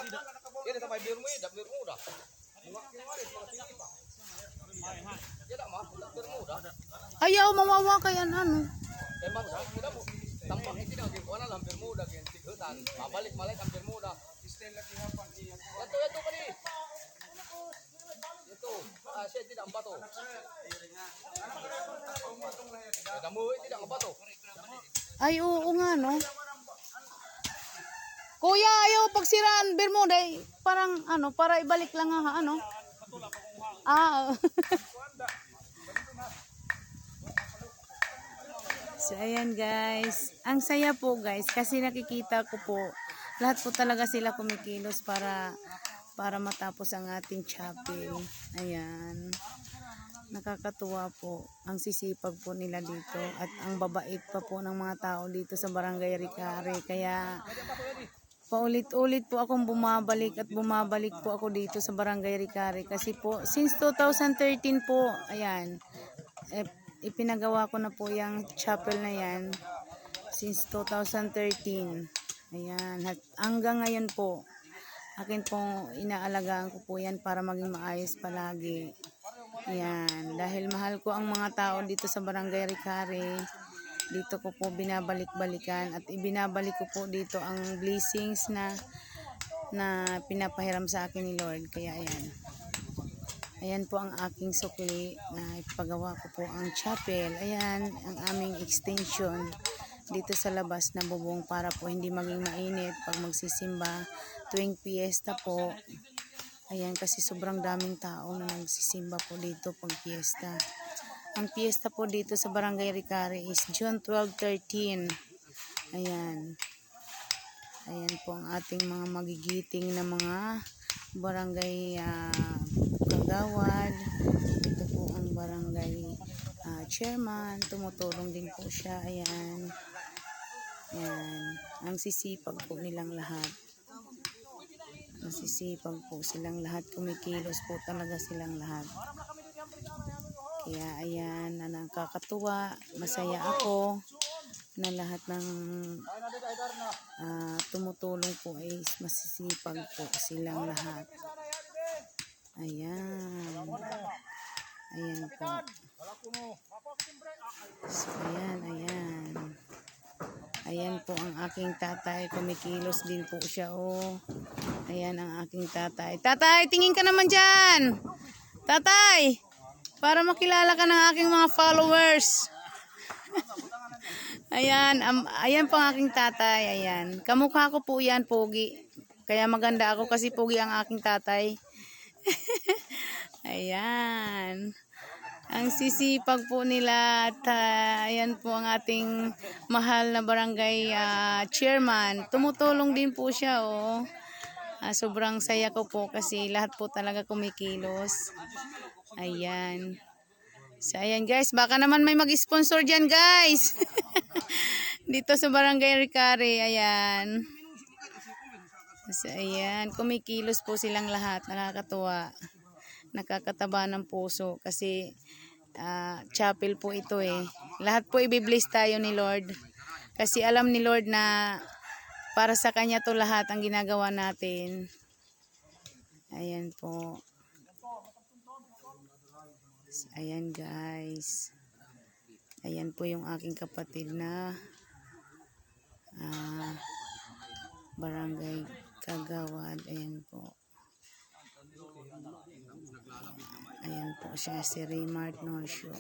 Ini sampai Bermuda, Bermuda. Tidak mah, Bermuda. Ayaw, mawawa kaya ano. Emang tidak bu, tampak itu dah di mana hampir muda kan, tigutan. Balik malah hampir muda. Itu kali. Itu, saya tidak bato. Kamu tidak bato. Ay, oo nga, no? Kuya, ayaw pagsiraan Bermuda, parang ano, para ibalik lang ha, ano? Ah, so, ayan guys. Ang saya po guys, kasi nakikita ko po, lahat po talaga sila kumikilos para matapos ang ating chapel. Ayan. Nakakatuwa po ang sisipag po nila dito at ang babait pa po ng mga tao dito sa Barangay Ricare. Kaya paulit-ulit po akong bumabalik po ako dito sa Barangay Ricare kasi po since 2013 po, ayan, ipinagawa ko na po yung chapel na yan since 2013. Ayan, hanggang ngayon po akin pong inaalagaan ko po yan para maging maayos palagi. Ayan, dahil mahal ko ang mga tao dito sa Barangay Ricare, dito ko po binabalik-balikan at ibinabalik ko po dito ang blessings na pinapahiram sa akin ni Lord. Kaya ayan. Ayan po ang aking sukli na ipagawa ko po ang chapel. Ayan ang aming extension dito sa labas na bubong para po hindi maging mainit pag magsisimba tuwing fiesta po. Ayan, kasi sobrang daming tao na nagsisimba po dito pag fiesta. Ang fiesta po dito sa Barangay Ricare is June 12, 13. Ayan. Ayan po ang ating mga magigiting na mga barangay kagawad. Ito po ang barangay chairman. Tumutulong din po siya. Ayan. Ayan. Ang sisipag po nilang lahat. Nasisipag po silang lahat, kumikilos po talaga silang lahat. Kaya ayan, nakakatuwa, masaya ako na lahat ng tumutulong po ay masisipag po silang lahat. Ayan. Ayan po. So ayan, ayan. Ayan po ang aking tatay, kumikilos din po siya, oh. Ayan ang aking tatay. Tatay, tingin ka naman dyan. Tatay, para makilala ka ng aking mga followers. Ayan, ayan po ang aking tatay. Ayan, kamukha ko po yan, pogi. Kaya maganda ako kasi pogi ang aking tatay. Ayan. Ang sisipag po nila at ayan po ang ating mahal na barangay chairman. Tumutulong din po siya, oh. Sobrang saya ko po kasi lahat po talaga kumikilos. Ayan. So ayan guys, baka naman may mag-sponsor dyan guys. Dito sa Barangay Ricare, ayan. So ayan, kumikilos po silang lahat. Nakakatuwa. Nakakataba ng puso kasi chapel po ito eh. Lahat po ibibless tayo ni Lord. Kasi alam ni Lord na para sa Kanya to lahat ang ginagawa natin. Ayan po. Ayan guys. Ayan po yung aking kapatid na barangay kagawad. Ayan po. Ayan po siya, si Raymart Norsio.